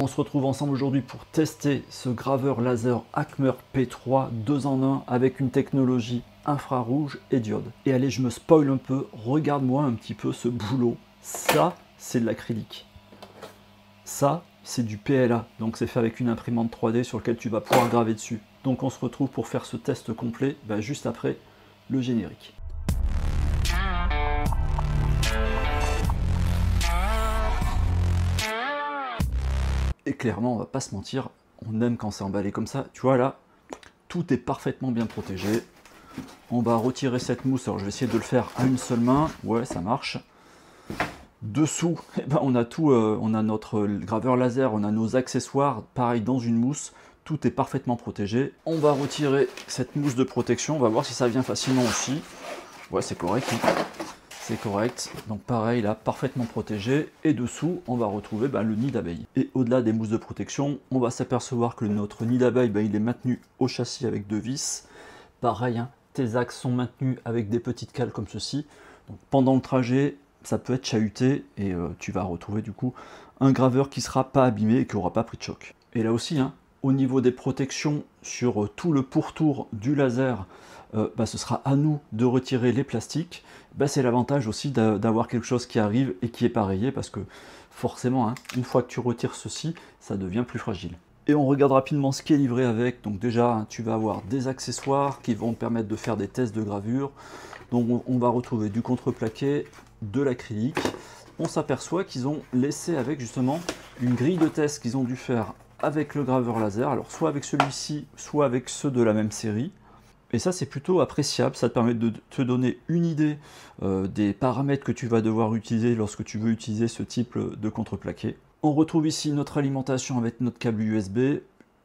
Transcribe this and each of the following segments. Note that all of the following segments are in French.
On se retrouve ensemble aujourd'hui pour tester ce graveur laser Acmer P3 2 en 1 avec une technologie infrarouge et diode. Et allez, je me spoil un peu, regarde-moi un petit peu ce boulot. Ça, c'est de l'acrylique. Ça, c'est du PLA, donc c'est fait avec une imprimante 3D sur laquelle tu vas pouvoir graver dessus. Donc on se retrouve pour faire ce test complet juste après le générique. Et clairement, on va pas se mentir, on aime quand c'est emballé comme ça. Tu vois là, tout est parfaitement bien protégé. On va retirer cette mousse. Alors je vais essayer de le faire à une seule main. Ouais, ça marche. Dessous, on a tout, on a notre graveur laser, on a nos accessoires, pareil dans une mousse. Tout est parfaitement protégé. On va retirer cette mousse de protection. On va voir si ça vient facilement aussi. Ouais, c'est correct. C'est correct, donc pareil là, parfaitement protégé, et dessous on va retrouver le nid d'abeille. Et au-delà des mousses de protection, on va s'apercevoir que notre nid d'abeille, il est maintenu au châssis avec 2 vis. Pareil, tes axes sont maintenus avec des petites cales comme ceci. Donc, pendant le trajet, ça peut être chahuté, et tu vas retrouver du coup un graveur qui sera pas abîmé et qui n'aura pas pris de choc. Et là aussi, au niveau des protections sur tout le pourtour du laser, ce sera à nous de retirer les plastiques. C'est l'avantage aussi d'avoir quelque chose qui arrive et qui est pas rayé, parce que forcément, une fois que tu retires ceci, ça devient plus fragile. Et on regarde rapidement ce qui est livré avec. Donc déjà, tu vas avoir des accessoires qui vont te permettre de faire des tests de gravure. Donc on va retrouver du contreplaqué, de l'acrylique. On s'aperçoit qu'ils ont laissé avec justement une grille de test qu'ils ont dû faire avec le graveur laser. Alors soit avec celui-ci, soit avec ceux de la même série. Et ça, c'est plutôt appréciable, ça te permet de te donner une idée des paramètres que tu vas devoir utiliser lorsque tu veux utiliser ce type de contreplaqué. On retrouve ici notre alimentation avec notre câble USB,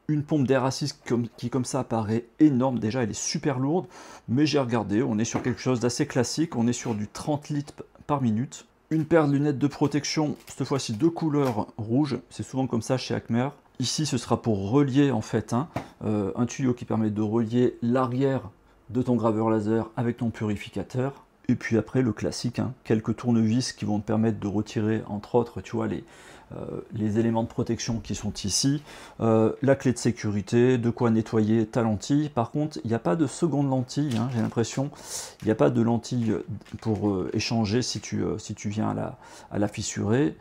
une pompe d'air assist qui comme ça paraît énorme. Déjà, elle est super lourde, mais j'ai regardé, on est sur quelque chose d'assez classique, on est sur du 30 litres par minute. Une paire de lunettes de protection, cette fois-ci de couleur rouge, c'est souvent comme ça chez Acmer. Ici, ce sera pour relier en fait un tuyau qui permet de relier l'arrière de ton graveur laser avec ton purificateur. Et puis après, le classique, quelques tournevis qui vont te permettre de retirer, entre autres, tu vois, les éléments de protection qui sont ici, la clé de sécurité, de quoi nettoyer ta lentille. Par contre, il n'y a pas de seconde lentille, j'ai l'impression. Il n'y a pas de lentille pour échanger si tu viens à la fissurer.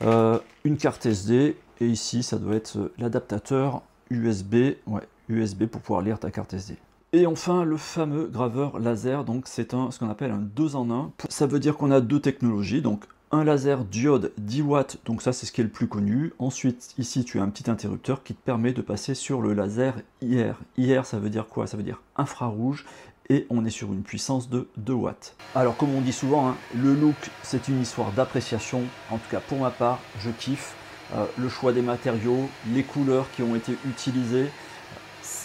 Une carte SD. Et ici, ça doit être l'adaptateur USB, USB pour pouvoir lire ta carte SD. Et enfin, le fameux graveur laser, donc c'est ce qu'on appelle un 2 en 1. Ça veut dire qu'on a deux technologies, donc un laser diode 10 watts, donc ça c'est ce qui est le plus connu. Ensuite, ici, tu as un petit interrupteur qui te permet de passer sur le laser IR. IR, ça veut dire quoi? Ça veut dire infrarouge. Et on est sur une puissance de 2 watts. Alors comme on dit souvent, le look c'est une histoire d'appréciation. En tout cas pour ma part, je kiffe. Le choix des matériaux, les couleurs qui ont été utilisées,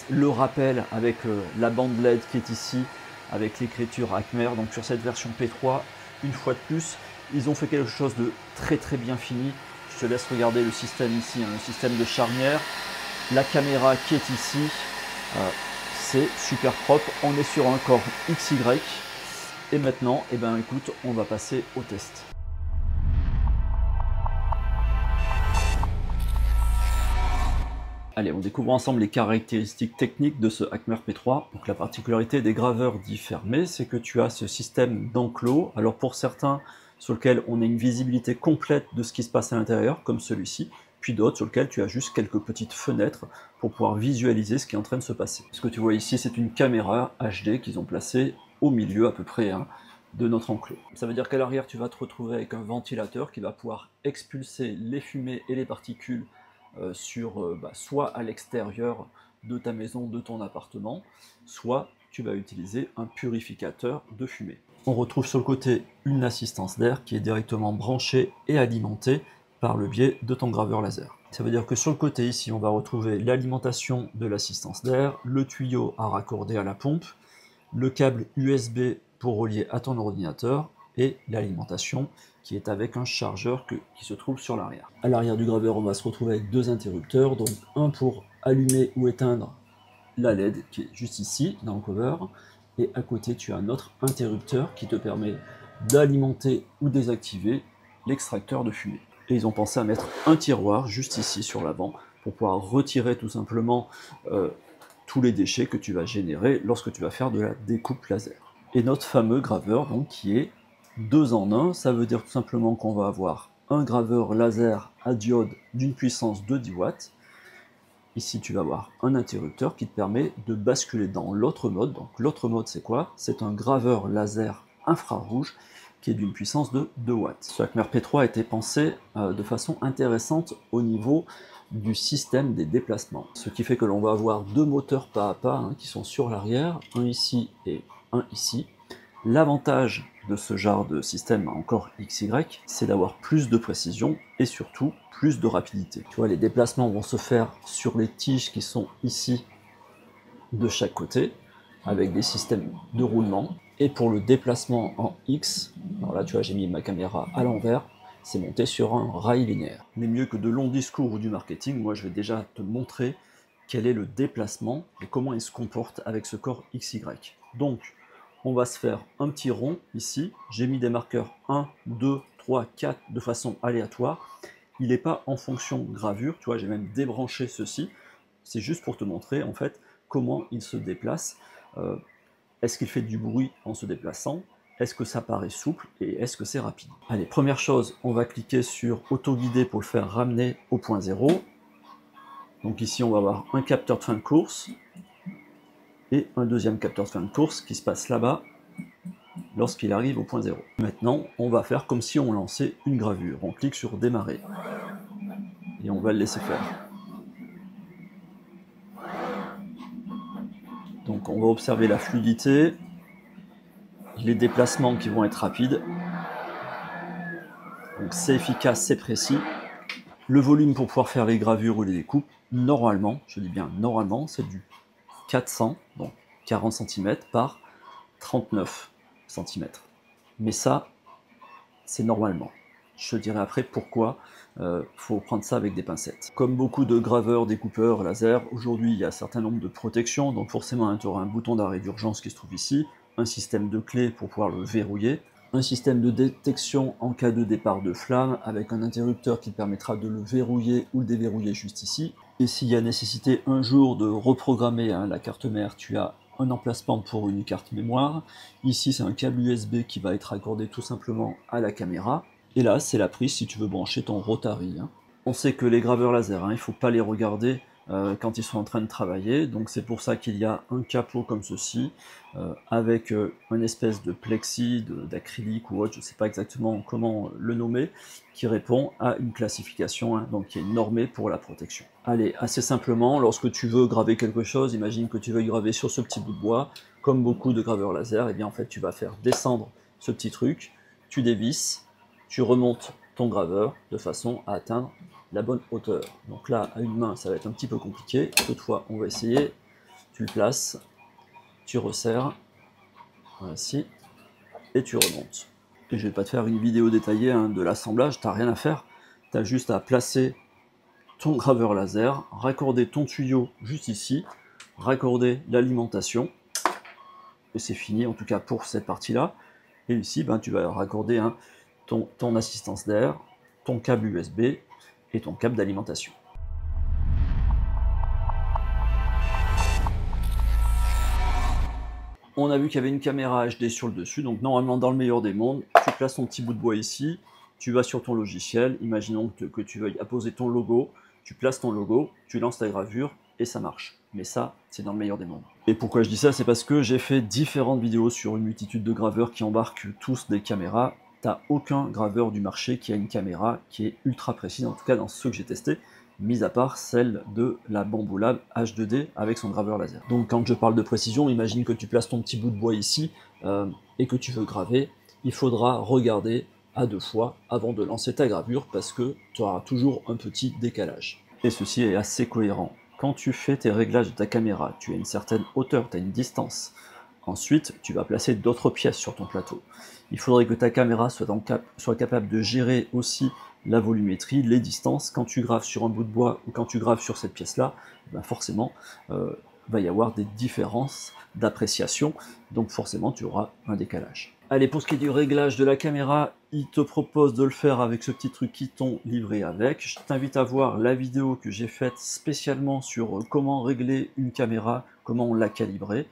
le rappel avec la bande LED qui est ici, avec l'écriture Acmer. Donc sur cette version P3, une fois de plus, ils ont fait quelque chose de très très bien fini. Je te laisse regarder le système ici, le système de charnière, la caméra qui est ici, c'est super propre. On est sur un corps XY. Et maintenant, écoute, on va passer au test. Allez, on découvre ensemble les caractéristiques techniques de ce Acmer P3. Donc la particularité des graveurs dits fermés, c'est que tu as ce système d'enclos. Alors pour certains, sur lequel on a une visibilité complète de ce qui se passe à l'intérieur, comme celui-ci, puis d'autres sur lesquels tu as juste quelques petites fenêtres pour pouvoir visualiser ce qui est en train de se passer. Ce que tu vois ici, c'est une caméra HD qu'ils ont placée au milieu à peu près de notre enclos. Ça veut dire qu'à l'arrière, tu vas te retrouver avec un ventilateur qui va pouvoir expulser les fumées et les particules soit à l'extérieur de ta maison, de ton appartement, soit tu vas utiliser un purificateur de fumée. On retrouve sur le côté une assistance d'air qui est directement branchée et alimentée par le biais de ton graveur laser. Ça veut dire que sur le côté ici, on va retrouver l'alimentation de l'assistance d'air, le tuyau à raccorder à la pompe, le câble USB pour relier à ton ordinateur et l'alimentation qui est avec un chargeur qui se trouve sur l'arrière. À l'arrière du graveur, on va se retrouver avec deux interrupteurs, donc un pour allumer ou éteindre la LED qui est juste ici dans le cover, et à côté tu as un autre interrupteur qui te permet d'alimenter ou désactiver l'extracteur de fumée. Et ils ont pensé à mettre un tiroir juste ici sur l'avant pour pouvoir retirer tout simplement tous les déchets que tu vas générer lorsque tu vas faire de la découpe laser. Et notre fameux graveur, donc, qui est 2 en 1, ça veut dire tout simplement qu'on va avoir un graveur laser à diode d'une puissance de 10 watts. Ici, tu vas avoir un interrupteur qui te permet de basculer dans l'autre mode. Donc l'autre mode, c'est quoi? C'est un graveur laser infrarouge qui est d'une puissance de 2 watts. Ce Acmer P3 a été pensé de façon intéressante au niveau du système des déplacements. Ce qui fait que l'on va avoir 2 moteurs pas à pas qui sont sur l'arrière, un ici et un ici. L'avantage de ce genre de système encore XY, c'est d'avoir plus de précision et surtout plus de rapidité. Tu vois, les déplacements vont se faire sur les tiges qui sont ici de chaque côté, avec des systèmes de roulement. Et pour le déplacement en X, alors là tu vois j'ai mis ma caméra à l'envers, c'est monté sur un rail linéaire. Mais mieux que de longs discours ou du marketing, moi je vais déjà te montrer quel est le déplacement et comment il se comporte avec ce corps XY. Donc on va se faire un petit rond ici, j'ai mis des marqueurs 1, 2, 3, 4 de façon aléatoire. Il n'est pas en fonction gravure, tu vois j'ai même débranché ceci, c'est juste pour te montrer en fait comment il se déplace. Est-ce qu'il fait du bruit en se déplaçant? Est-ce que ça paraît souple? Et est-ce que c'est rapide? Allez, première chose, on va cliquer sur auto-guider pour le faire ramener au point 0. Donc ici, on va avoir un capteur de fin de course et un deuxième capteur de fin de course qui se passe là-bas lorsqu'il arrive au point 0. Maintenant, on va faire comme si on lançait une gravure. On clique sur démarrer et on va le laisser faire. Donc on va observer la fluidité, les déplacements qui vont être rapides. Donc c'est efficace, c'est précis. Le volume pour pouvoir faire les gravures ou les découpes, normalement, je dis bien normalement, c'est du 400, donc 40 cm par 39 cm. Mais ça, c'est normalement. Je te dirai après pourquoi faut prendre ça avec des pincettes. Comme beaucoup de graveurs, découpeurs, laser, aujourd'hui il y a un certain nombre de protections, donc forcément tu auras un bouton d'arrêt d'urgence qui se trouve ici, un système de clé pour pouvoir le verrouiller, un système de détection en cas de départ de flamme avec un interrupteur qui permettra de le verrouiller ou le déverrouiller juste ici. Et s'il y a nécessité un jour de reprogrammer la carte mère, tu as un emplacement pour une carte mémoire. Ici c'est un câble USB qui va être accordé tout simplement à la caméra. Et là c'est la prise si tu veux brancher ton Rotary. On sait que les graveurs laser, il ne faut pas les regarder quand ils sont en train de travailler, donc c'est pour ça qu'il y a un capot comme ceci, avec une espèce de plexi, d'acrylique ou autre, je ne sais pas exactement comment le nommer, qui répond à une classification, donc qui est normée pour la protection. Allez, assez simplement, lorsque tu veux graver quelque chose, imagine que tu veux graver sur ce petit bout de bois, comme beaucoup de graveurs laser, et bien en fait tu vas faire descendre ce petit truc, tu dévisses, tu remontes ton graveur de façon à atteindre la bonne hauteur. Donc là, à une main, ça va être un petit peu compliqué. Toutefois, on va essayer. Tu le places, tu resserres, ainsi, et tu remontes. Et je ne vais pas te faire une vidéo détaillée de l'assemblage, tu n'as rien à faire. Tu as juste à placer ton graveur laser, raccorder ton tuyau juste ici, raccorder l'alimentation, et c'est fini, en tout cas pour cette partie-là. Et ici, tu vas raccorder ton assistance d'air, ton câble USB, et ton câble d'alimentation. On a vu qu'il y avait une caméra HD sur le dessus, donc normalement dans le meilleur des mondes, tu places ton petit bout de bois ici, tu vas sur ton logiciel, imaginons que tu veuilles apposer ton logo, tu places ton logo, tu lances ta gravure et ça marche. Mais ça, c'est dans le meilleur des mondes. Et pourquoi je dis ça? C'est parce que j'ai fait différentes vidéos sur une multitude de graveurs qui embarquent tous des caméras. T'as aucun graveur du marché qui a une caméra qui est ultra précise, en tout cas dans ceux que j'ai testés, mis à part celle de la Bambu Lab H2D avec son graveur laser. Donc quand je parle de précision, imagine que tu places ton petit bout de bois ici et que tu veux graver, il faudra regarder à 2 fois avant de lancer ta gravure parce que tu auras toujours un petit décalage. Et ceci est assez cohérent. Quand tu fais tes réglages de ta caméra, tu as une certaine hauteur, tu as une distance. Ensuite, tu vas placer d'autres pièces sur ton plateau. Il faudrait que ta caméra soit capable de gérer aussi la volumétrie, les distances. Quand tu graves sur un bout de bois ou quand tu graves sur cette pièce-là, forcément, va y avoir des différences d'appréciation. Donc forcément, tu auras un décalage. Allez, pour ce qui est du réglage de la caméra, il te propose de le faire avec ce petit truc qui t'ont livré avec. Je t'invite à voir la vidéo que j'ai faite spécialement sur comment régler une caméra, comment on l'a calibrée,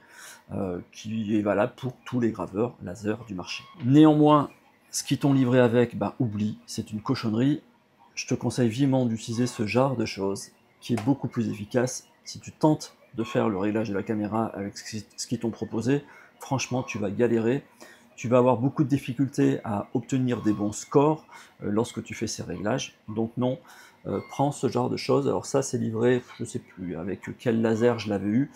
qui est valable pour tous les graveurs laser du marché. Néanmoins, ce qu'ils t'ont livré avec, bah, oublie, c'est une cochonnerie. Je te conseille vivement d'utiliser ce genre de choses, qui est beaucoup plus efficace. Si tu tentes de faire le réglage de la caméra avec ce qu'ils t'ont proposé, franchement, tu vas galérer. Tu vas avoir beaucoup de difficultés à obtenir des bons scores lorsque tu fais ces réglages. Donc non, prends ce genre de choses. Alors ça, c'est livré, je ne sais plus avec quel laser je l'avais eu,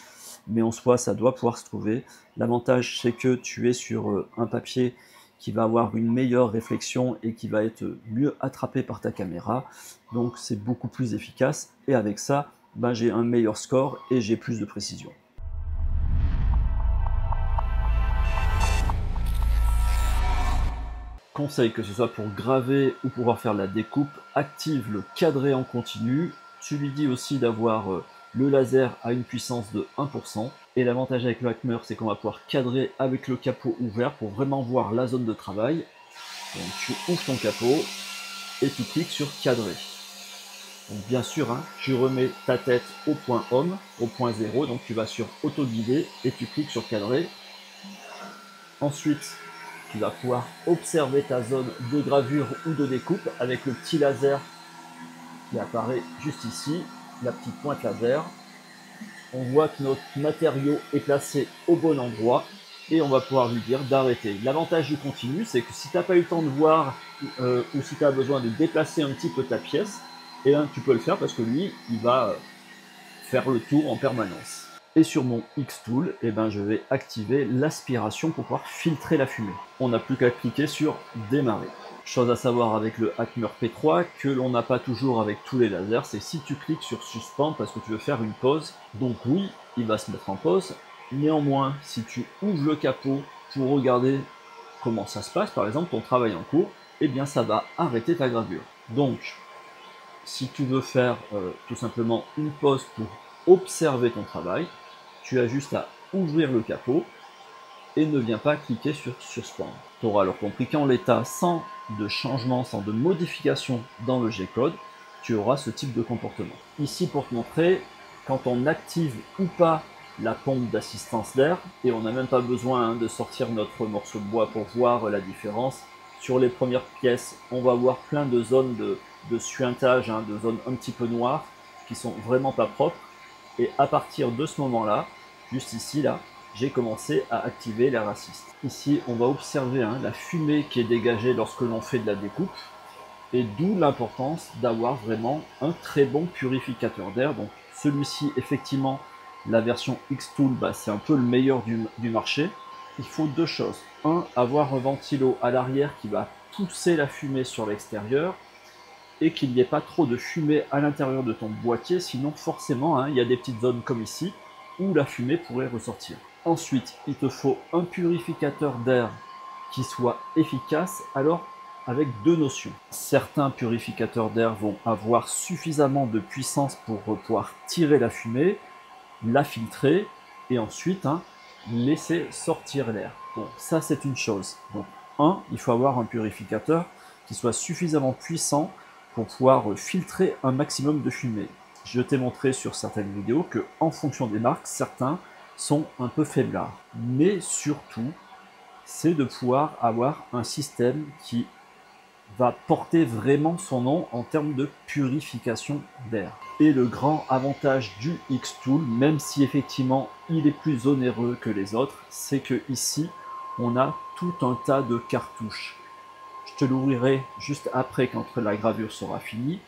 mais en soi, ça doit pouvoir se trouver. L'avantage, c'est que tu es sur un papier qui va avoir une meilleure réflexion et qui va être mieux attrapé par ta caméra. Donc c'est beaucoup plus efficace. Et avec ça, ben, j'ai un meilleur score et j'ai plus de précision. Conseil, que ce soit pour graver ou pouvoir faire de la découpe, active le cadré en continu. Tu lui dis aussi d'avoir le laser à une puissance de 1%. Et l'avantage avec le Hackmer, c'est qu'on va pouvoir cadrer avec le capot ouvert pour vraiment voir la zone de travail. Donc tu ouvres ton capot et tu cliques sur cadrer. Donc bien sûr, hein, tu remets ta tête au point home, au point 0, donc tu vas sur auto guider et tu cliques sur cadrer. Ensuite, tu vas pouvoir observer ta zone de gravure ou de découpe avec le petit laser qui apparaît juste ici, la petite pointe laser. On voit que notre matériau est placé au bon endroit et on va pouvoir lui dire d'arrêter. L'avantage du continu, c'est que si tu n'as pas eu le temps de voir ou si tu as besoin de déplacer un petit peu ta pièce, et ben, tu peux le faire parce que lui, il va faire le tour en permanence. Et sur mon X-Tool, eh ben, je vais activer l'aspiration pour pouvoir filtrer la fumée. On n'a plus qu'à cliquer sur démarrer. Chose à savoir avec le Hackmer P3 que l'on n'a pas toujours avec tous les lasers, c'est si tu cliques sur suspend parce que tu veux faire une pause. Donc oui, il va se mettre en pause. Néanmoins, si tu ouvres le capot pour regarder comment ça se passe, par exemple ton travail en cours, eh bien ça va arrêter ta gravure. Donc, si tu veux faire tout simplement une pause pour observer ton travail, tu as juste à ouvrir le capot et ne viens pas cliquer sur suspend. Tu auras alors compris qu'en l'état, sans de changement, sans de modification dans le G-code, tu auras ce type de comportement. Ici, pour te montrer, quand on active ou pas la pompe d'assistance d'air, et on n'a même pas besoin de sortir notre morceau de bois pour voir la différence. Sur les premières pièces, on va voir plein de zones de suintage, de zones un petit peu noires, qui sont vraiment pas propres. Et à partir de ce moment-là, juste ici, là, j'ai commencé à activer l'air assist. Ici, on va observer la fumée qui est dégagée lorsque l'on fait de la découpe, et d'où l'importance d'avoir vraiment un très bon purificateur d'air. Donc celui-ci, effectivement, la version X-Tool, c'est un peu le meilleur du marché. Il faut deux choses. Un, avoir un ventilo à l'arrière qui va pousser la fumée sur l'extérieur, et qu'il n'y ait pas trop de fumée à l'intérieur de ton boîtier, sinon forcément, il y a des petites zones comme ici, où la fumée pourrait ressortir. Ensuite, il te faut un purificateur d'air qui soit efficace, alors avec deux notions. Certains purificateurs d'air vont avoir suffisamment de puissance pour pouvoir tirer la fumée, la filtrer, et ensuite laisser sortir l'air. Bon, ça c'est une chose. Donc, il faut avoir un purificateur qui soit suffisamment puissant pour pouvoir filtrer un maximum de fumée. Je t'ai montré sur certaines vidéos que, en fonction des marques, certains sont un peu faiblards. Mais surtout, c'est de pouvoir avoir un système qui va porter vraiment son nom en termes de purification d'air. Et le grand avantage du X-Tool, même si effectivement il est plus onéreux que les autres, c'est que ici, on a tout un tas de cartouches. Je te l'ouvrirai juste après quand la gravure sera finie,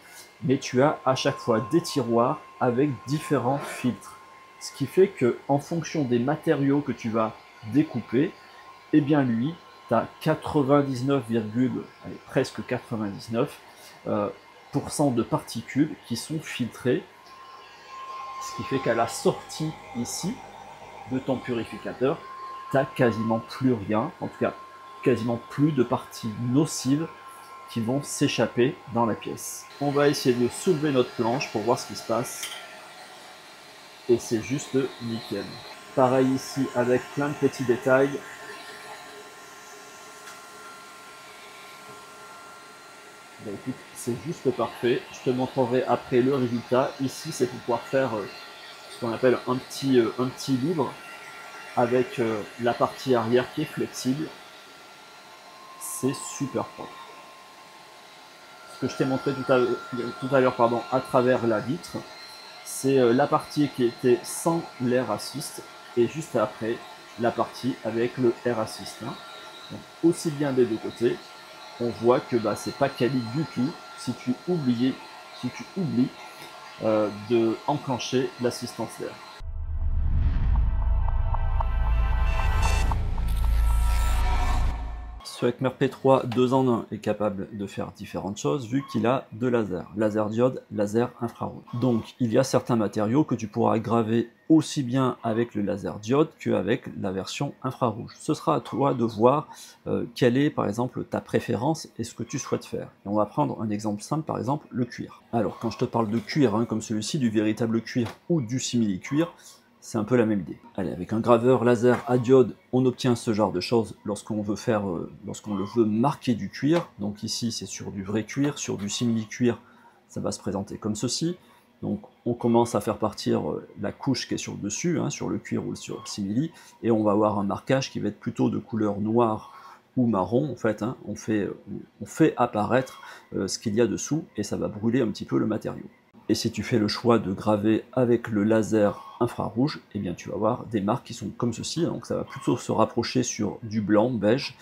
mais tu as à chaque fois des tiroirs avec différents filtres. Ce qui fait que en fonction des matériaux que tu vas découper, eh bien lui, tu as 99, presque 99 de particules qui sont filtrées, ce qui fait qu'à la sortie ici de ton purificateur, tu n'as quasiment plus rien, en tout cas quasiment plus de parties nocives qui vont s'échapper dans la pièce. On va essayer de soulever notre planche pour voir ce qui se passe. Et c'est juste nickel. Pareil ici avec plein de petits détails. Bah, écoute, c'est juste parfait. Je te montrerai après le résultat. Ici, c'est pour pouvoir faire ce qu'on appelle un petit libre avec la partie arrière qui est flexible. C'est super propre. Ce que je t'ai montré tout à l'heure à travers la vitre, c'est la partie qui était sans l'air assist et juste après la partie avec le air assist. Hein. Donc, aussi bien des deux côtés, on voit que bah, c'est pas quali du tout si tu oublies de enclencher l'assistance d'air. Ce Hekmer P3 2 en 1 est capable de faire différentes choses vu qu'il a deux lasers, laser diode, laser infrarouge. Donc il y a certains matériaux que tu pourras graver aussi bien avec le laser diode qu'avec la version infrarouge. Ce sera à toi de voir quelle est par exemple ta préférence et ce que tu souhaites faire. Et on va prendre un exemple simple, par exemple le cuir. Alors quand je te parle de cuir, hein, comme celui-ci, du véritable cuir ou du simili-cuir, c'est un peu la même idée. Allez, avec un graveur laser à diode, on obtient ce genre de choses lorsqu'on veut faire, lorsqu'on le veut marquer du cuir. Donc ici, c'est sur du vrai cuir, sur du simili-cuir, ça va se présenter comme ceci. Donc on commence à faire partir la couche qui est sur le dessus, hein, sur le cuir ou sur le simili, et on va avoir un marquage qui va être plutôt de couleur noire ou marron. En fait, hein, on fait apparaître ce qu'il y a dessous, et ça va brûler un petit peu le matériau. Et si tu fais le choix de graver avec le laser infrarouge, eh bien tu vas avoir des marques qui sont comme ceci, donc ça va plutôt se rapprocher sur du blanc, beige,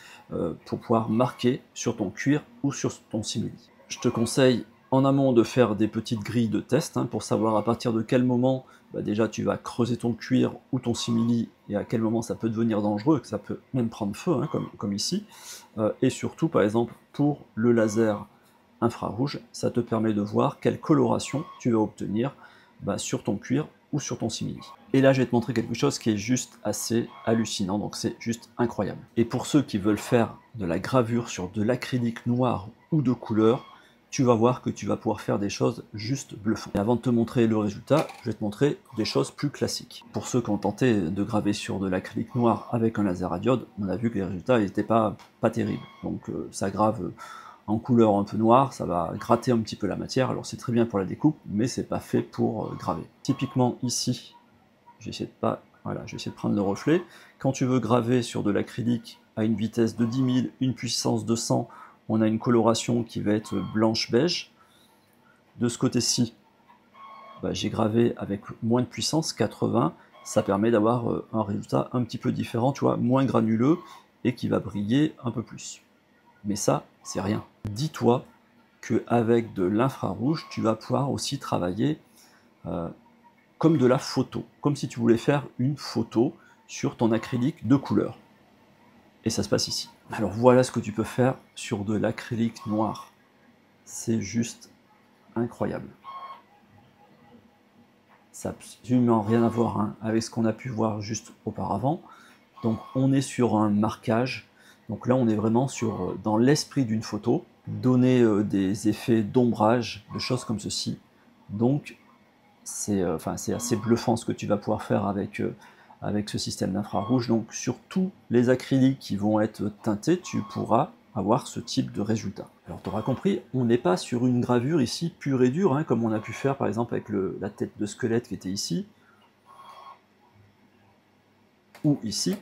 pour pouvoir marquer sur ton cuir ou sur ton simili. Je te conseille en amont de faire des petites grilles de test, hein, pour savoir à partir de quel moment bah déjà tu vas creuser ton cuir ou ton simili et à quel moment ça peut devenir dangereux, que ça peut même prendre feu, hein, comme ici. Et surtout par exemple pour le laser infrarouge, ça te permet de voir quelle coloration tu vas obtenir bah, sur ton cuir ou sur ton simili. Et là, je vais te montrer quelque chose qui est juste assez hallucinant, donc c'est juste incroyable. Et pour ceux qui veulent faire de la gravure sur de l'acrylique noir ou de couleur, tu vas voir que tu vas pouvoir faire des choses juste bluffantes. Et avant de te montrer le résultat, je vais te montrer des choses plus classiques. Pour ceux qui ont tenté de graver sur de l'acrylique noir avec un laser à diode, on a vu que les résultats n'étaient pas terribles. Donc ça grave en couleur un peu noire, ça va gratter un petit peu la matière. Alors c'est très bien pour la découpe, mais c'est pas fait pour graver. Typiquement ici, j'essaie de prendre le reflet. Quand tu veux graver sur de l'acrylique à une vitesse de 10 000, une puissance de 100, on a une coloration qui va être blanche-beige. De ce côté-ci, bah, j'ai gravé avec moins de puissance, 80. Ça permet d'avoir un résultat un petit peu différent, tu vois, moins granuleux et qui va briller un peu plus. Mais ça, c'est rien. Dis-toi qu'avec de l'infrarouge, tu vas pouvoir aussi travailler comme de la photo, comme si tu voulais faire une photo sur ton acrylique de couleur. Et ça se passe ici. Alors voilà ce que tu peux faire sur de l'acrylique noir. C'est juste incroyable. Ça n'a absolument rien à voir, hein, avec ce qu'on a pu voir juste auparavant. Donc on est sur un marquage. Donc là on est vraiment dans l'esprit d'une photo, donner des effets d'ombrage, de choses comme ceci. Donc c'est assez bluffant ce que tu vas pouvoir faire avec ce système d'infrarouge. Donc sur tous les acryliques qui vont être teintés, tu pourras avoir ce type de résultat. Alors tu auras compris, on n'est pas sur une gravure ici pure et dure, hein, comme on a pu faire par exemple avec la tête de squelette qui était ici, ou ici.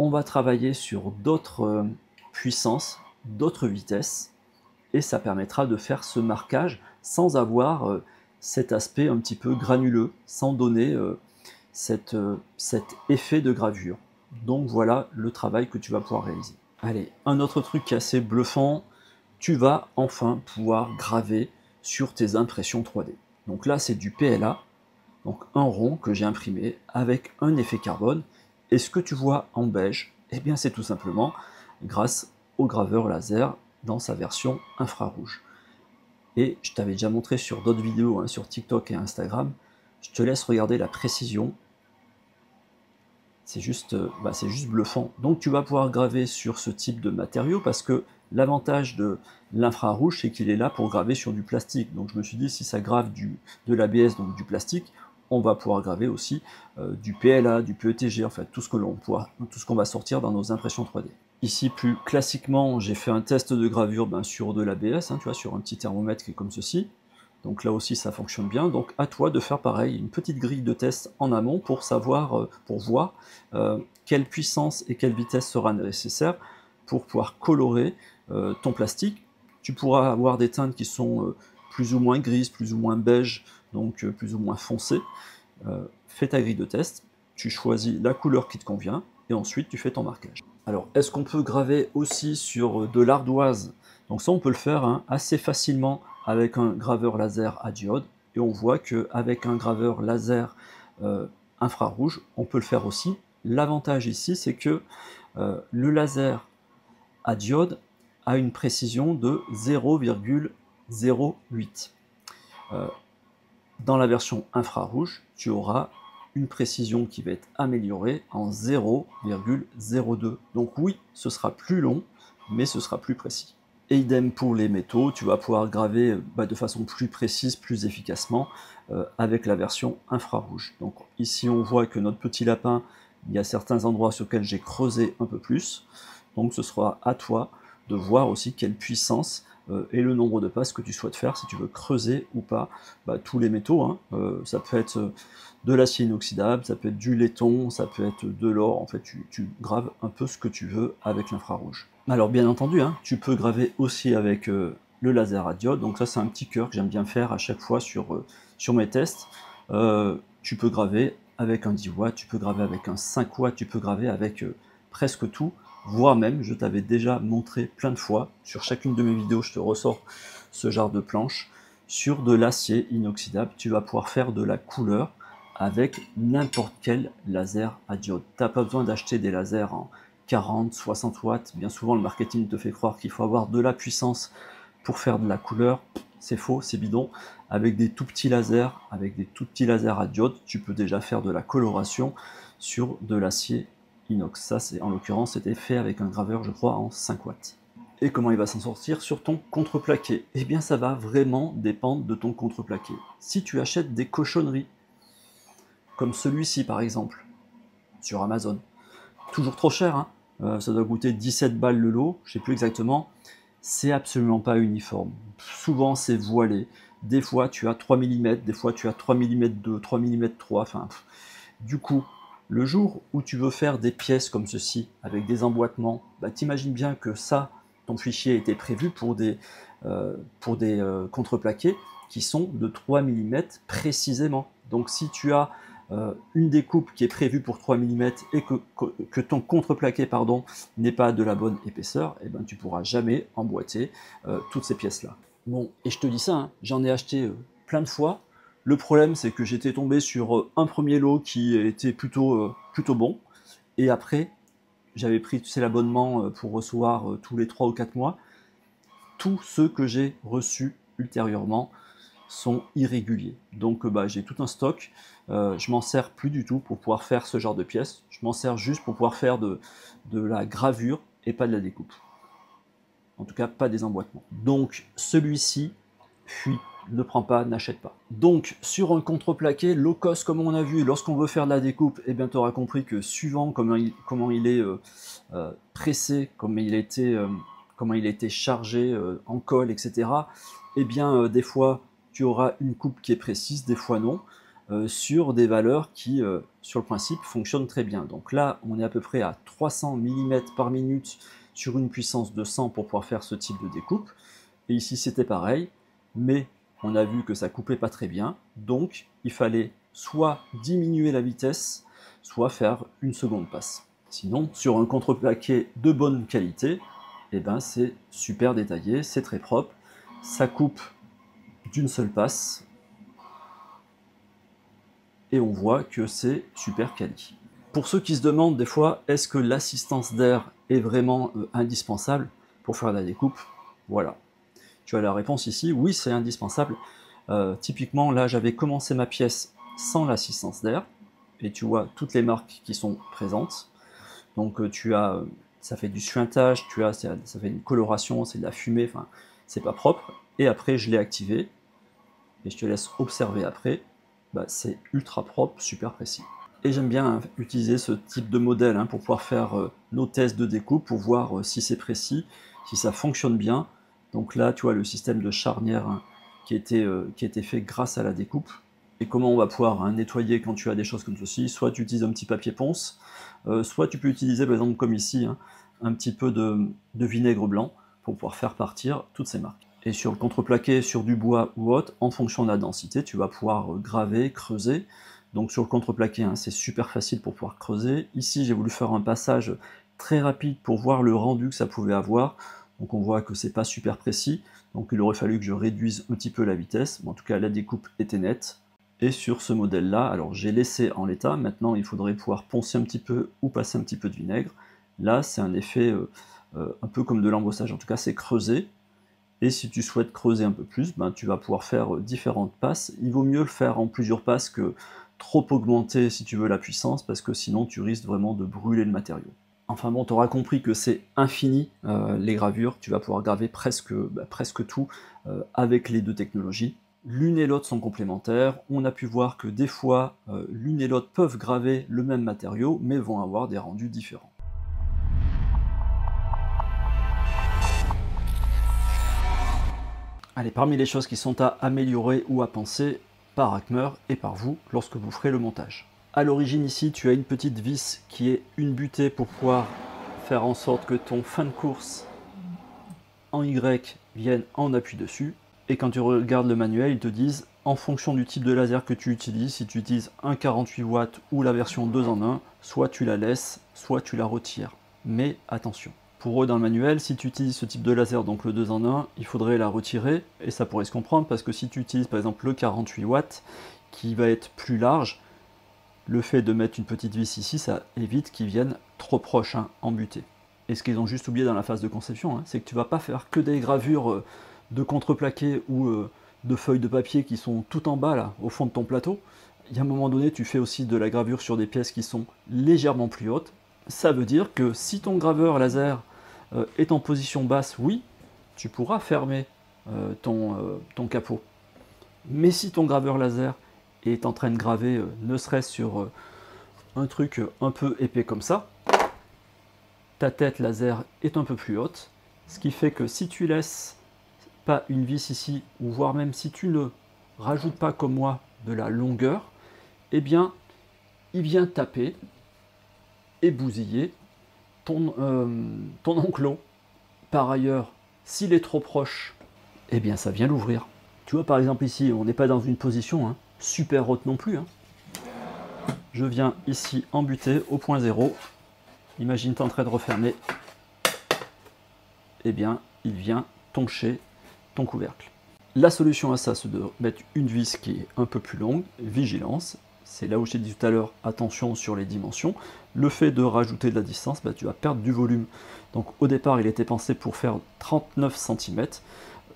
On va travailler sur d'autres puissances, d'autres vitesses, et ça permettra de faire ce marquage sans avoir cet aspect un petit peu granuleux, sans donner cet effet de gravure. Donc voilà le travail que tu vas pouvoir réaliser. Allez, un autre truc qui est assez bluffant, tu vas enfin pouvoir graver sur tes impressions 3D. Donc là c'est du PLA, donc un rond que j'ai imprimé avec un effet carbone. Et ce que tu vois en beige, eh bien c'est tout simplement grâce au graveur laser dans sa version infrarouge. Et je t'avais déjà montré sur d'autres vidéos, hein, sur TikTok et Instagram, je te laisse regarder la précision. C'est juste bluffant. Donc tu vas pouvoir graver sur ce type de matériau parce que l'avantage de l'infrarouge, c'est qu'il est là pour graver sur du plastique. Donc je me suis dit, si ça grave de l'ABS, donc du plastique, on va pouvoir graver aussi du PLA, du PETG, en fait tout ce qu'on va sortir dans nos impressions 3D. Ici, plus classiquement, j'ai fait un test de gravure sur de l'ABS, tu vois, sur un petit thermomètre qui est comme ceci. Donc là aussi, ça fonctionne bien. Donc à toi de faire pareil, une petite grille de test en amont pour savoir, pour voir quelle puissance et quelle vitesse sera nécessaire pour pouvoir colorer ton plastique. Tu pourras avoir des teintes qui sont plus ou moins grises, plus ou moins beige, donc plus ou moins foncées. Fais ta grille de test, tu choisis la couleur qui te convient et ensuite tu fais ton marquage. Alors, est-ce qu'on peut graver aussi sur de l'ardoise? Donc ça, on peut le faire assez facilement avec un graveur laser à diode. Et on voit qu'avec un graveur laser infrarouge, on peut le faire aussi. L'avantage ici, c'est que le laser à diode a une précision de 0,08. Dans la version infrarouge, tu auras une précision qui va être améliorée en 0,02. Donc oui, ce sera plus long, mais ce sera plus précis. Et idem pour les métaux, tu vas pouvoir graver de façon plus précise, plus efficacement avec la version infrarouge. Donc ici on voit que notre petit lapin, il y a certains endroits sur lesquels j'ai creusé un peu plus. Donc ce sera à toi de voir aussi quelle puissance et le nombre de passes que tu souhaites faire, si tu veux creuser ou pas tous les métaux. Ça peut être de l'acier inoxydable, ça peut être du laiton, ça peut être de l'or. En fait, tu graves un peu ce que tu veux avec l'infrarouge. Alors bien entendu, tu peux graver aussi avec le laser à diode. Donc ça, c'est un petit cœur que j'aime bien faire à chaque fois sur mes tests. Tu peux graver avec un 10 watts, tu peux graver avec un 5 watts, tu peux graver avec presque tout, voire même, je t'avais déjà montré plein de fois, sur chacune de mes vidéos, je te ressors ce genre de planche, sur de l'acier inoxydable, tu vas pouvoir faire de la couleur avec n'importe quel laser à diode. Tu n'as pas besoin d'acheter des lasers en 40, 60 watts. Bien souvent, le marketing te fait croire qu'il faut avoir de la puissance pour faire de la couleur. C'est faux, c'est bidon. Avec des tout petits lasers, à diode, tu peux déjà faire de la coloration sur de l'acier inox. Ça, c'est en l'occurrence, c'était fait avec un graveur, je crois, en 5 watts. Et comment il va s'en sortir sur ton contreplaqué? Eh bien, ça va vraiment dépendre de ton contreplaqué. Si tu achètes des cochonneries, comme celui-ci par exemple, sur Amazon, toujours trop cher, ça doit coûter 17 balles le lot, je sais plus exactement, c'est absolument pas uniforme. Souvent c'est voilé, des fois tu as 3 mm, des fois tu as 3 mm 2, 3 mm 3, du coup, le jour où tu veux faire des pièces comme ceci, avec des emboîtements, t'imagines bien que ça, ton fichier était prévu pour des contreplaqués qui sont de 3 mm précisément. Donc si tu as une découpe qui est prévue pour 3 mm et que ton contreplaqué n'est pas de la bonne épaisseur, tu ne pourras jamais emboîter toutes ces pièces-là. Bon, et je te dis ça, j'en ai acheté plein de fois. Le problème, c'est que j'étais tombé sur un premier lot qui était plutôt bon, et après, j'avais pris l'abonnement pour recevoir tous les 3 ou 4 mois. Tous ceux que j'ai reçus ultérieurement sont irréguliers. Donc j'ai tout un stock, je m'en sers plus du tout pour pouvoir faire ce genre de pièces, je m'en sers juste pour pouvoir faire de la gravure et pas de la découpe. En tout cas, pas des emboîtements. Donc celui-ci, fuis, ne prends pas, n'achète pas. Donc sur un contreplaqué low cost comme on a vu, lorsqu'on veut faire de la découpe, tu auras compris que suivant comment il est pressé, comment il a été chargé en colle, etc., des fois tu auras une coupe qui est précise, des fois non, sur des valeurs qui, sur le principe, fonctionnent très bien. Donc là, on est à peu près à 300 mm par minute sur une puissance de 100 pour pouvoir faire ce type de découpe. Et ici, c'était pareil, mais on a vu que ça coupait pas très bien, donc il fallait soit diminuer la vitesse, soit faire une seconde passe. Sinon, sur un contreplaqué de bonne qualité, c'est super détaillé, c'est très propre, ça coupe d'une seule passe, et on voit que c'est super quali. Pour ceux qui se demandent des fois, est-ce que l'assistance d'air est vraiment indispensable pour faire la découpe? Voilà. Tu as la réponse ici, oui, c'est indispensable. Typiquement, là, j'avais commencé ma pièce sans l'assistance d'air, et tu vois toutes les marques qui sont présentes. Donc ça fait du suintage, ça fait une coloration, c'est de la fumée, c'est pas propre. Et après, je l'ai activé, et je te laisse observer après. C'est ultra propre, super précis. Et j'aime bien utiliser ce type de modèle pour pouvoir faire nos tests de découpe, pour voir si c'est précis, si ça fonctionne bien. Donc là, tu vois le système de charnière qui a été fait grâce à la découpe. Et comment on va pouvoir nettoyer quand tu as des choses comme ceci. Soit tu utilises un petit papier ponce, soit tu peux utiliser, par exemple comme ici, un petit peu de vinaigre blanc pour pouvoir faire partir toutes ces marques. Et sur le contreplaqué, sur du bois ou autre, en fonction de la densité, tu vas pouvoir graver, creuser. Donc sur le contreplaqué, c'est super facile pour pouvoir creuser. Ici, j'ai voulu faire un passage très rapide pour voir le rendu que ça pouvait avoir. Donc on voit que c'est pas super précis. Donc il aurait fallu que je réduise un petit peu la vitesse. Mais en tout cas, la découpe était nette. Et sur ce modèle-là, alors j'ai laissé en l'état. Maintenant, il faudrait pouvoir poncer un petit peu ou passer un petit peu de vinaigre. Là, c'est un effet un peu comme de l'embossage. En tout cas, c'est creusé. Et si tu souhaites creuser un peu plus, tu vas pouvoir faire différentes passes. Il vaut mieux le faire en plusieurs passes que trop augmenter si tu veux la puissance, parce que sinon tu risques vraiment de brûler le matériau. Enfin bon, tu auras compris que c'est infini les gravures, tu vas pouvoir graver presque tout avec les deux technologies. L'une et l'autre sont complémentaires, on a pu voir que des fois l'une et l'autre peuvent graver le même matériau, mais vont avoir des rendus différents. Allez, parmi les choses qui sont à améliorer ou à penser par Acmer et par vous lorsque vous ferez le montage. À l'origine ici, tu as une petite vis qui est une butée pour pouvoir faire en sorte que ton fin de course en Y vienne en appui dessus. Et quand tu regardes le manuel, ils te disent en fonction du type de laser que tu utilises, si tu utilises un 48 watts ou la version 2 en 1, soit tu la laisses, soit tu la retires. Mais attention. Pour eux, dans le manuel, si tu utilises ce type de laser, donc le 2 en 1, il faudrait la retirer, et ça pourrait se comprendre, parce que si tu utilises par exemple le 48 watts, qui va être plus large, le fait de mettre une petite vis ici, ça évite qu'ils viennent trop proches en butée. Et ce qu'ils ont juste oublié dans la phase de conception, c'est que tu ne vas pas faire que des gravures de contreplaqué ou de feuilles de papier qui sont tout en bas, là, au fond de ton plateau. Il y a un moment donné, tu fais aussi de la gravure sur des pièces qui sont légèrement plus hautes. Ça veut dire que si ton graveur laser est en position basse, oui, tu pourras fermer ton capot. Mais si ton graveur laser est en train de graver, ne serait-ce sur un truc un peu épais comme ça, ta tête laser est un peu plus haute, ce qui fait que si tu laisses pas une vis ici, ou voire même si tu ne rajoutes pas comme moi de la longueur, eh bien, il vient taper et bousiller ton enclos. Par ailleurs, s'il est trop proche, eh bien ça vient l'ouvrir. Tu vois, par exemple ici, on n'est pas dans une position super haute non plus. Je viens ici embuter au point 0. Imagine tu es en train de refermer. Eh bien, il vient toncher ton couvercle. La solution à ça, c'est de mettre une vis qui est un peu plus longue. Vigilance. C'est là où je t'ai dit tout à l'heure, attention sur les dimensions. Le fait de rajouter de la distance, tu vas perdre du volume. Donc au départ, il était pensé pour faire 39 cm.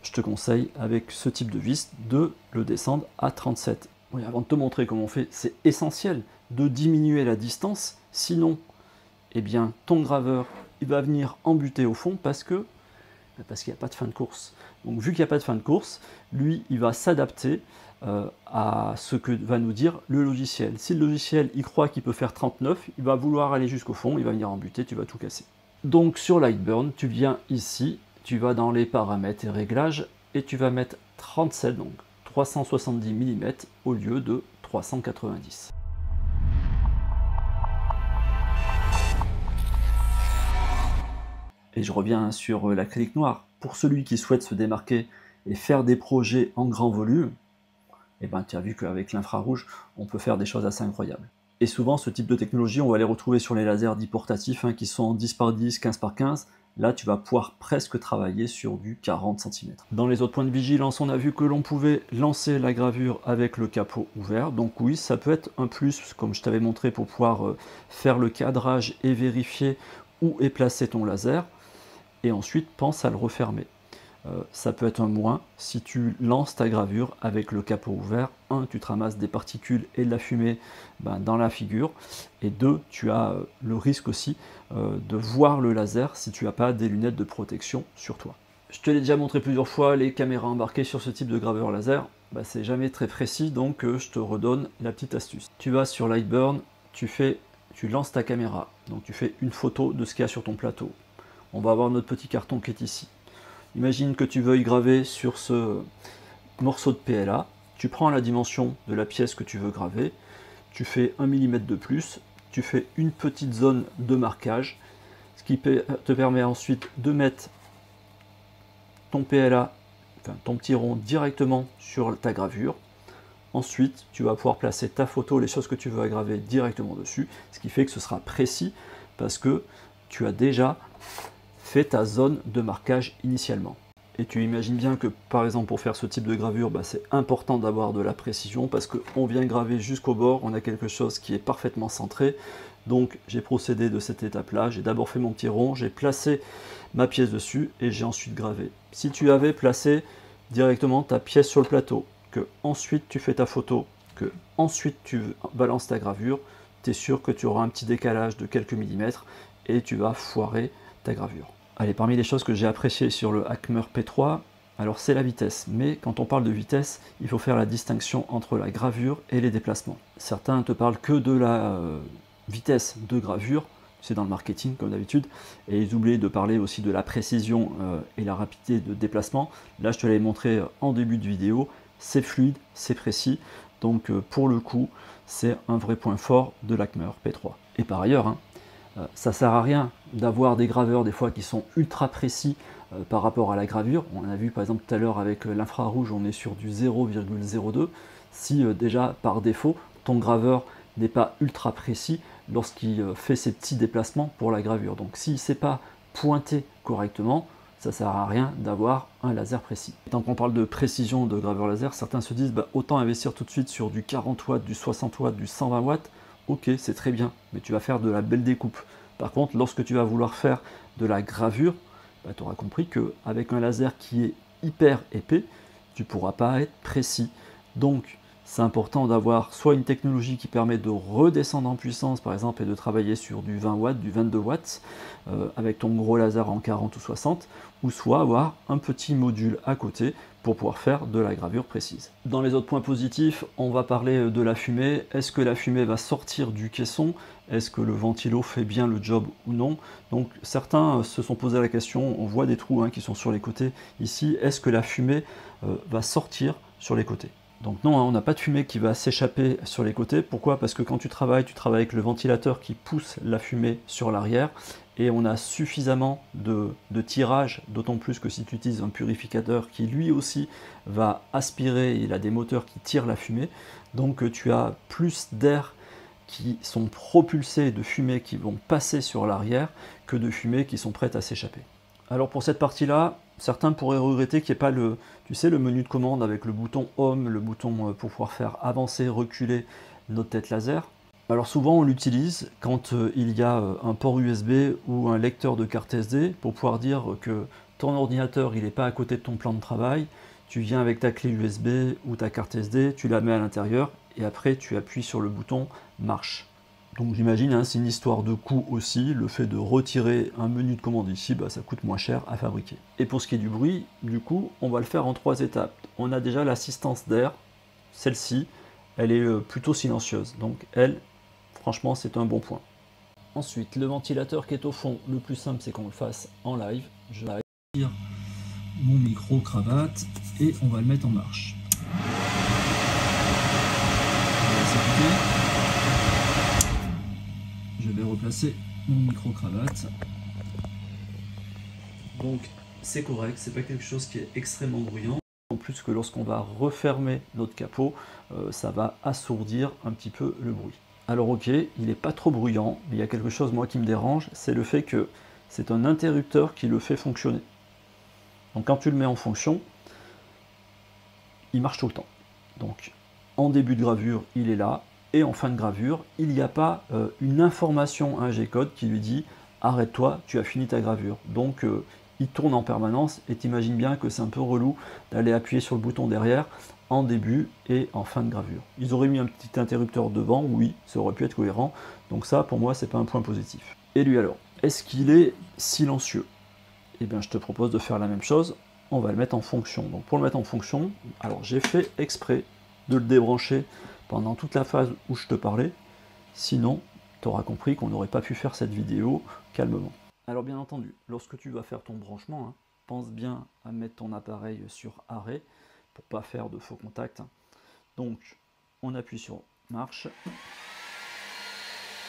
Je te conseille, avec ce type de vis, de le descendre à 37. Oui, avant de te montrer comment on fait, c'est essentiel de diminuer la distance. Sinon, eh bien, ton graveur, il va venir embuter au fond parce qu'il n'y a pas de fin de course. Donc vu qu'il n'y a pas de fin de course, lui, il va s'adapter à ce que va nous dire le logiciel. Si le logiciel il croit qu'il peut faire 39, il va vouloir aller jusqu'au fond, il va venir embuter, tu vas tout casser. Donc sur Lightburn, tu viens ici, tu vas dans les paramètres et réglages, et tu vas mettre 37, donc 370 mm au lieu de 390. Et je reviens sur l'acrylique noir. Pour celui qui souhaite se démarquer et faire des projets en grand volume, eh ben, tu as vu qu'avec l'infrarouge, on peut faire des choses assez incroyables. Et souvent, ce type de technologie, on va les retrouver sur les lasers dits portatifs, qui sont 10 par 10, 15 par 15. Là, tu vas pouvoir presque travailler sur du 40 cm. Dans les autres points de vigilance, on a vu que l'on pouvait lancer la gravure avec le capot ouvert. Donc oui, ça peut être un plus, comme je t'avais montré, pour pouvoir faire le cadrage et vérifier où est placé ton laser. Et ensuite, pense à le refermer. Ça peut être un moins si tu lances ta gravure avec le capot ouvert. 1, tu te ramasses des particules et de la fumée dans la figure. Et 2, tu as le risque aussi de voir le laser si tu n'as pas des lunettes de protection sur toi. Je te l'ai déjà montré plusieurs fois, les caméras embarquées sur ce type de graveur laser, c'est jamais très précis, donc je te redonne la petite astuce. Tu vas sur Lightburn, tu lances ta caméra, donc tu fais une photo de ce qu'il y a sur ton plateau. On va avoir notre petit carton qui est ici. Imagine que tu veuilles graver sur ce morceau de PLA, tu prends la dimension de la pièce que tu veux graver, tu fais 1 mm de plus, tu fais une petite zone de marquage, ce qui te permet ensuite de mettre ton PLA, enfin ton petit rond directement sur ta gravure. Ensuite, tu vas pouvoir placer ta photo, les choses que tu veux aggraver directement dessus, ce qui fait que ce sera précis parce que tu as déjà fait ta zone de marquage initialement. Et tu imagines bien que par exemple pour faire ce type de gravure, c'est important d'avoir de la précision parce qu'on vient graver jusqu'au bord, on a quelque chose qui est parfaitement centré. Donc j'ai procédé de cette étape-là, j'ai d'abord fait mon petit rond, j'ai placé ma pièce dessus et j'ai ensuite gravé. Si tu avais placé directement ta pièce sur le plateau, que ensuite tu fais ta photo, que ensuite tu balances ta gravure, tu es sûr que tu auras un petit décalage de quelques millimètres et tu vas foirer ta gravure. Allez, parmi les choses que j'ai appréciées sur le Hackmer P3, alors c'est la vitesse, mais quand on parle de vitesse, il faut faire la distinction entre la gravure et les déplacements. Certains te parlent que de la vitesse de gravure, c'est dans le marketing comme d'habitude, et ils oublient de parler aussi de la précision et la rapidité de déplacement. Là je te l'avais montré en début de vidéo, c'est fluide, c'est précis, donc pour le coup c'est un vrai point fort de l'Hackmer P3. Et par ailleurs, ça sert à rien d'avoir des graveurs des fois qui sont ultra précis par rapport à la gravure. On a vu par exemple tout à l'heure avec l'infrarouge, on est sur du 0,02. Si déjà par défaut ton graveur n'est pas ultra précis lorsqu'il fait ses petits déplacements pour la gravure. Donc s'il ne sait pas pointer correctement, ça ne sert à rien d'avoir un laser précis. Et tant qu'on parle de précision de graveur laser, certains se disent autant investir tout de suite sur du 40 watts, du 60 watts, du 120 watts. Ok, c'est très bien, mais tu vas faire de la belle découpe. Par contre, lorsque tu vas vouloir faire de la gravure, tu auras compris qu'avec un laser qui est hyper épais, tu ne pourras pas être précis. Donc, c'est important d'avoir soit une technologie qui permet de redescendre en puissance, par exemple, et de travailler sur du 20 watts, du 22 watts, avec ton gros laser en 40 ou 60, ou soit avoir un petit module à côté pour pouvoir faire de la gravure précise. Dans les autres points positifs, on va parler de la fumée. Est-ce que la fumée va sortir du caisson? Est-ce que le ventilo fait bien le job ou non? Donc certains se sont posé la question, on voit des trous qui sont sur les côtés ici, est-ce que la fumée va sortir sur les côtés? Donc non, on n'a pas de fumée qui va s'échapper sur les côtés. Pourquoi? Parce que quand tu travailles avec le ventilateur qui pousse la fumée sur l'arrière et on a suffisamment de tirage, d'autant plus que si tu utilises un purificateur qui lui aussi va aspirer, il a des moteurs qui tirent la fumée, donc tu as plus d'air qui sont propulsés de fumée qui vont passer sur l'arrière que de fumée qui sont prêtes à s'échapper. Alors pour cette partie-là, certains pourraient regretter qu'il n'y ait pas le menu de commande avec le bouton Home, le bouton pour pouvoir faire avancer, reculer notre tête laser. Alors souvent on l'utilise quand il y a un port USB ou un lecteur de carte SD pour pouvoir dire que ton ordinateur il n'est pas à côté de ton plan de travail, tu viens avec ta clé USB ou ta carte SD, tu la mets à l'intérieur et après tu appuies sur le bouton marche. Donc j'imagine, c'est une histoire de coût aussi, le fait de retirer un menu de commande ici, ça coûte moins cher à fabriquer. Et pour ce qui est du bruit, du coup, on va le faire en 3 étapes. On a déjà l'assistance d'air, celle-ci, elle est plutôt silencieuse, donc elle, franchement, c'est un bon point. Ensuite, le ventilateur qui est au fond, le plus simple, c'est qu'on le fasse en live. Je vais retire mon micro-cravate et on va le mettre en marche. Je vais replacer mon micro-cravate. Donc c'est correct, c'est pas quelque chose qui est extrêmement bruyant. En plus que lorsqu'on va refermer notre capot, ça va assourdir un petit peu le bruit. Alors ok, il n'est pas trop bruyant, mais il y a quelque chose moi qui me dérange, c'est le fait que c'est un interrupteur qui le fait fonctionner. Donc quand tu le mets en fonction, il marche tout le temps. Donc en début de gravure, il est là, et en fin de gravure, il n'y a pas une information à un G-code qui lui dit « arrête-toi, tu as fini ta gravure ». Donc il tourne en permanence, et t'imagines bien que c'est un peu relou d'aller appuyer sur le bouton derrière en début et en fin de gravure. Ils auraient mis un petit interrupteur devant, oui, ça aurait pu être cohérent, donc ça pour moi c'est pas un point positif. Et lui alors, est-ce qu'il est silencieux? Eh bien je te propose de faire la même chose, on va le mettre en fonction. Donc pour le mettre en fonction, alors j'ai fait exprès de le débrancher pendant toute la phase où je te parlais, sinon tu auras compris qu'on n'aurait pas pu faire cette vidéo calmement. Alors bien entendu, lorsque tu vas faire ton branchement, hein, pense bien à mettre ton appareil sur arrêt pour pas faire de faux contact. Donc on appuie sur marche,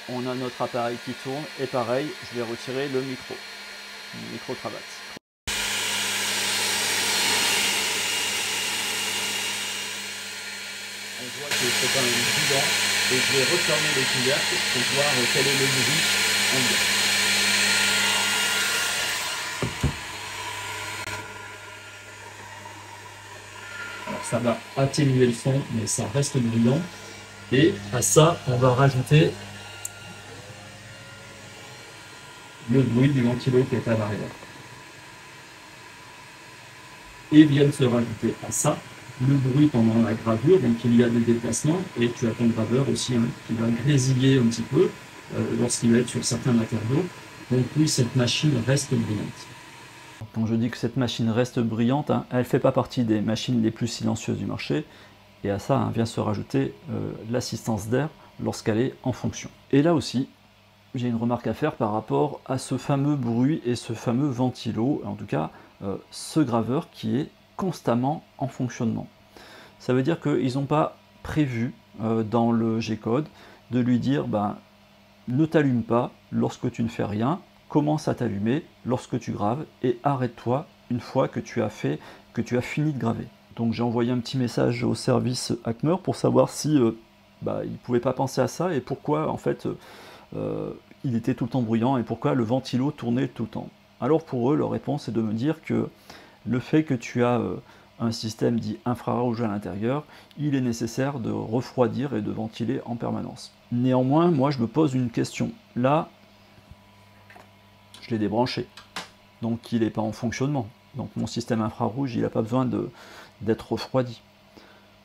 on a notre appareil qui tourne et pareil, je vais retirer le micro cravate. On voit que c'est quand même vivant et je vais refermer le couvercle pour voir quel est le bruit ambiant. Alors ça va atténuer le son, mais ça reste bruyant. Et à ça, on va rajouter le bruit du ventilo qui est à l'arrière. Et viennent se rajouter à ça le bruit pendant la gravure, donc il y a des déplacements, et tu as ton graveur aussi hein, qui va grésiller un petit peu lorsqu'il va être sur certains matériaux. Donc oui, cette machine reste brillante. Quand je dis que cette machine reste brillante, hein, elle ne fait pas partie des machines les plus silencieuses du marché, et à ça hein, vient se rajouter l'assistance d'air lorsqu'elle est en fonction. Et là aussi, j'ai une remarque à faire par rapport à ce fameux bruit et ce fameux ventilo, en tout cas ce graveur qui est constamment en fonctionnement. Ça veut dire qu'ils n'ont pas prévu dans le G-code de lui dire ben, ne t'allume pas lorsque tu ne fais rien, commence à t'allumer lorsque tu graves et arrête-toi une fois que tu as fini de graver. Donc j'ai envoyé un petit message au service Acmer pour savoir si ils ne pouvaient pas penser à ça et pourquoi en fait il était tout le temps bruyant et pourquoi le ventilo tournait tout le temps. Alors pour eux, leur réponse est de me dire que le fait que tu as un système dit infrarouge à l'intérieur, il est nécessaire de refroidir et de ventiler en permanence. Néanmoins, moi je me pose une question. Là, je l'ai débranché, donc il n'est pas en fonctionnement. Donc mon système infrarouge, il n'a pas besoin d'être refroidi.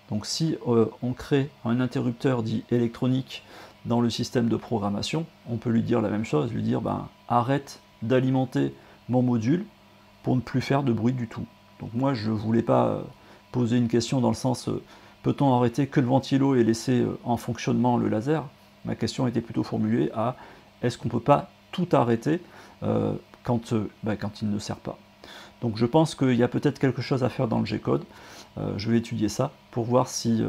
Donc si on crée un interrupteur dit électronique dans le système de programmation, on peut lui dire la même chose, lui dire ben, arrête d'alimenter mon module pour ne plus faire de bruit du tout. Donc moi je ne voulais pas poser une question dans le sens peut-on arrêter que le ventilo et laisser en fonctionnement le laser? Ma question était plutôt formulée à est-ce qu'on ne peut pas tout arrêter quand il ne sert pas? Donc je pense qu'il y a peut-être quelque chose à faire dans le G-code. Je vais étudier ça pour voir si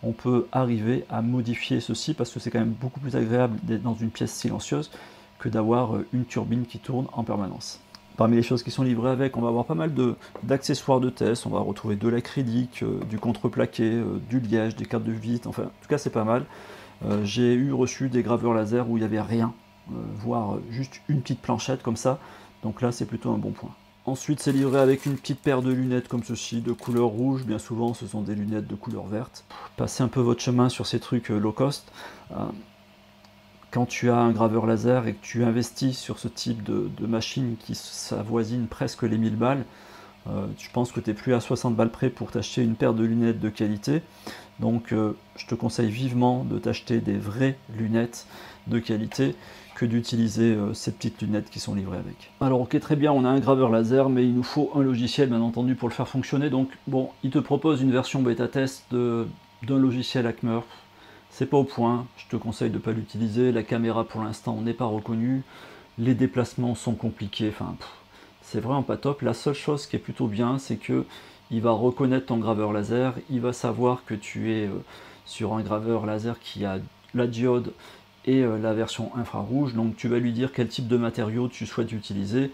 on peut arriver à modifier ceci, parce que c'est quand même beaucoup plus agréable d'être dans une pièce silencieuse que d'avoir une turbine qui tourne en permanence. Parmi les choses qui sont livrées avec, on va avoir pas mal d'accessoires de test. On va retrouver de l'acrylique, du contreplaqué, du liège, des cartes de visite, enfin en tout cas c'est pas mal. J'ai reçu des graveurs laser où il n'y avait rien, voire juste une petite planchette comme ça, donc là c'est plutôt un bon point. Ensuite, c'est livré avec une petite paire de lunettes comme ceci, de couleur rouge. Bien souvent, ce sont des lunettes de couleur verte. Passez un peu votre chemin sur ces trucs low cost. Quand tu as un graveur laser et que tu investis sur ce type de machine qui s'avoisine presque les 1000 balles, je pense que tu n'es plus à 60 balles près pour t'acheter une paire de lunettes de qualité. Donc, je te conseille vivement de t'acheter des vraies lunettes de qualité que d'utiliser ces petites lunettes qui sont livrées avec. Alors ok, très bien, on a un graveur laser, mais il nous faut un logiciel bien entendu pour le faire fonctionner. Donc bon, il te propose une version bêta test d'un logiciel Acmer. C'est pas au point, je te conseille de ne pas l'utiliser. La caméra pour l'instant n'est pas reconnue, les déplacements sont compliqués, enfin c'est vraiment pas top. La seule chose qui est plutôt bien, c'est que il va reconnaître ton graveur laser, il va savoir que tu es sur un graveur laser qui a la diode et la version infrarouge, donc tu vas lui dire quel type de matériau tu souhaites utiliser,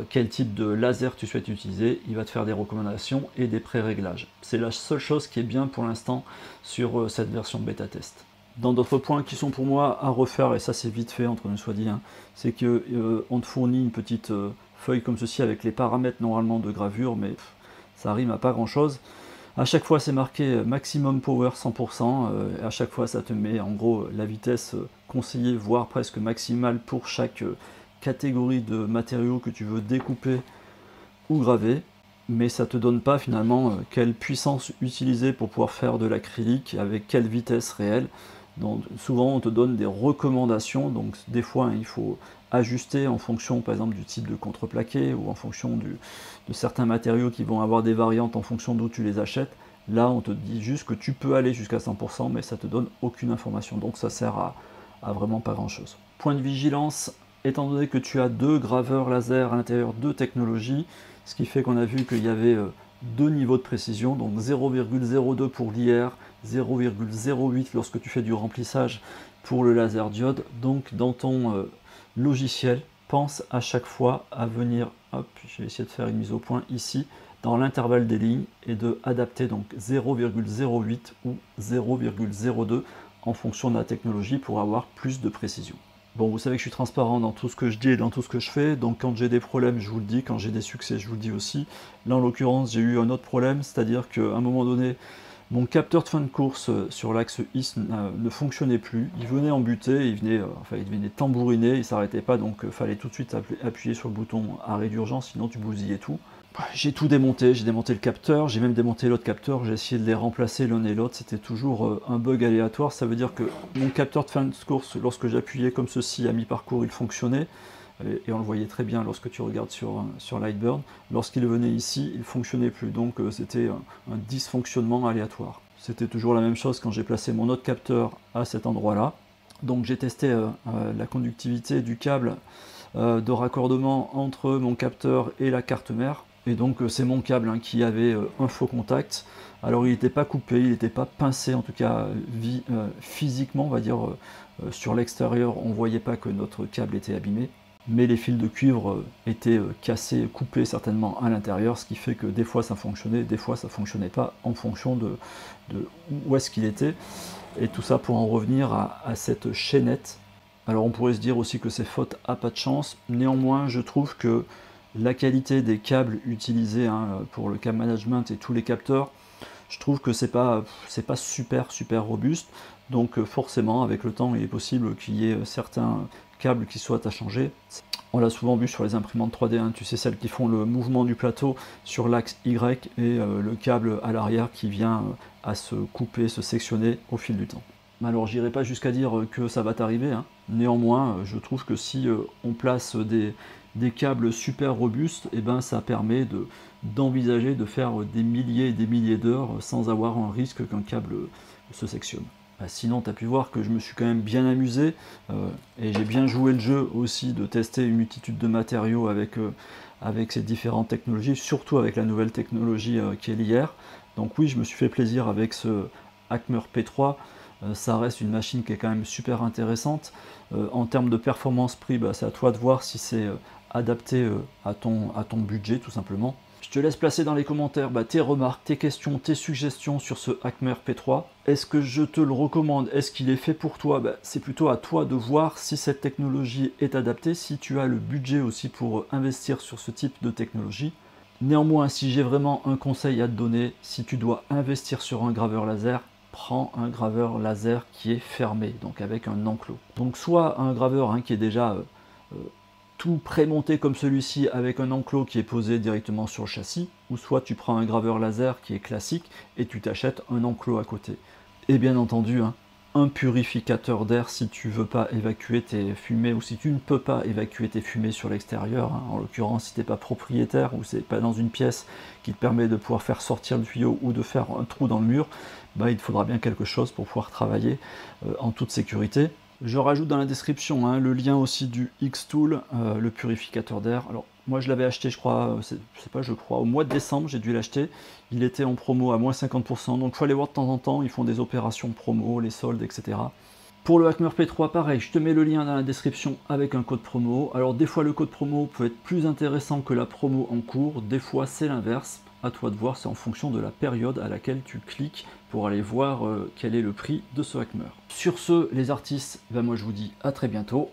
quel type de laser tu souhaites utiliser, il va te faire des recommandations et des pré-réglages. C'est la seule chose qui est bien pour l'instant sur cette version bêta test. Dans d'autres points qui sont pour moi à refaire, et ça c'est vite fait entre nous soit dit, hein, c'est que on te fournit une petite feuille comme ceci avec les paramètres normalement de gravure, mais ça rime à pas grand chose. À chaque fois c'est marqué maximum power 100%, et à chaque fois ça te met en gros la vitesse conseillée, voire presque maximale pour chaque catégorie de matériaux que tu veux découper ou graver, mais ça ne te donne pas finalement quelle puissance utiliser pour pouvoir faire de l'acrylique, avec quelle vitesse réelle. Donc souvent on te donne des recommandations, donc des fois il faut ajuster en fonction par exemple du type de contreplaqué ou en fonction de certains matériaux qui vont avoir des variantes en fonction d'où tu les achètes. Là on te dit juste que tu peux aller jusqu'à 100%, mais ça te donne aucune information, donc ça sert à vraiment pas grand chose. Point de vigilance, étant donné que tu as 2 graveurs laser à l'intérieur de technologie, ce qui fait qu'on a vu qu'il y avait 2 niveaux de précision, donc 0,02 pour l'IR, 0,08 lorsque tu fais du remplissage pour le laser diode. Donc dans ton logiciel, pense à chaque fois à venir, hop, je vais essayer de faire une mise au point ici, dans l'intervalle des lignes et de adapter donc 0,08 ou 0,02 en fonction de la technologie pour avoir plus de précision. Bon, vous savez que je suis transparent dans tout ce que je dis et dans tout ce que je fais, donc quand j'ai des problèmes, je vous le dis, quand j'ai des succès, je vous le dis aussi. Là, en l'occurrence, j'ai eu un autre problème, c'est-à-dire qu'à un moment donné, mon capteur de fin de course sur l'axe IS ne fonctionnait plus. Il venait en butée, il venait tambouriner, il ne s'arrêtait pas, donc il fallait tout de suite appuyer sur le bouton arrêt d'urgence, sinon tu bousillais tout. J'ai tout démonté, j'ai démonté le capteur, j'ai même démonté l'autre capteur, j'ai essayé de les remplacer l'un et l'autre, c'était toujours un bug aléatoire. Ça veut dire que mon capteur de fin de course, lorsque j'appuyais comme ceci à mi-parcours, il fonctionnait, et on le voyait très bien lorsque tu regardes sur Lightburn. Lorsqu'il venait ici, il ne fonctionnait plus, donc c'était un dysfonctionnement aléatoire. C'était toujours la même chose quand j'ai placé mon autre capteur à cet endroit-là. Donc j'ai testé la conductivité du câble de raccordement entre mon capteur et la carte mère. Et donc c'est mon câble qui avait un faux contact. Alors il n'était pas coupé, il n'était pas pincé, en tout cas physiquement, on va dire, sur l'extérieur, on ne voyait pas que notre câble était abîmé. Mais les fils de cuivre étaient cassés, coupés certainement à l'intérieur, ce qui fait que des fois ça fonctionnait, des fois ça ne fonctionnait pas, en fonction de où est-ce qu'il était. Et tout ça pour en revenir à cette chaînette. Alors on pourrait se dire aussi que c'est faute à pas de chance, néanmoins je trouve que la qualité des câbles utilisés pour le câble management et tous les capteurs, je trouve que c'est pas super robuste, donc forcément avec le temps il est possible qu'il y ait certains câbles qui soient à changer. On l'a souvent vu sur les imprimantes 3D, tu sais, celles qui font le mouvement du plateau sur l'axe Y et le câble à l'arrière qui vient à se couper, se sectionner au fil du temps. Alors j'irai pas jusqu'à dire que ça va t'arriver, néanmoins je trouve que si on place des câbles super robustes, et ben ça permet d'envisager de faire des milliers et des milliers d'heures sans avoir un risque qu'un câble se sectionne. Sinon tu as pu voir que je me suis quand même bien amusé et j'ai bien joué le jeu aussi de tester une multitude de matériaux avec ces différentes technologies, surtout avec la nouvelle technologie qui est l'IR. Donc oui, je me suis fait plaisir avec ce Acmer P3. Ça reste une machine qui est quand même super intéressante. En termes de performance prix, c'est à toi de voir si c'est adapté à ton budget tout simplement. Je te laisse placer dans les commentaires tes remarques, tes questions, tes suggestions sur ce Acmer P3. Est-ce que je te le recommande? Est-ce qu'il est fait pour toi? C'est plutôt à toi de voir si cette technologie est adaptée, si tu as le budget aussi pour investir sur ce type de technologie. Néanmoins, si j'ai vraiment un conseil à te donner, si tu dois investir sur un graveur laser, prends un graveur laser qui est fermé, donc avec un enclos. Donc soit un graveur qui est déjà tout prémonté comme celui-ci avec un enclos qui est posé directement sur le châssis, ou soit tu prends un graveur laser qui est classique et tu t'achètes un enclos à côté. Et bien entendu, un purificateur d'air si tu veux pas évacuer tes fumées ou si tu ne peux pas évacuer tes fumées sur l'extérieur, en l'occurrence si tu n'es pas propriétaire ou c'est pas dans une pièce qui te permet de pouvoir faire sortir le tuyau ou de faire un trou dans le mur, il te faudra bien quelque chose pour pouvoir travailler en toute sécurité. Je rajoute dans la description le lien aussi du Xtool, le purificateur d'air. Alors moi je l'avais acheté, je crois, au mois de décembre, j'ai dû l'acheter. Il était en promo à moins 50%, donc il faut aller voir de temps en temps, ils font des opérations promo, les soldes, etc. Pour le Acmer P3, pareil, je te mets le lien dans la description avec un code promo. Alors des fois le code promo peut être plus intéressant que la promo en cours, des fois c'est l'inverse. À toi de voir, c'est en fonction de la période à laquelle tu cliques pour aller voir quel est le prix de ce Acmer. Sur ce, les artistes, moi je vous dis à très bientôt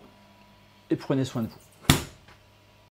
et prenez soin de vous.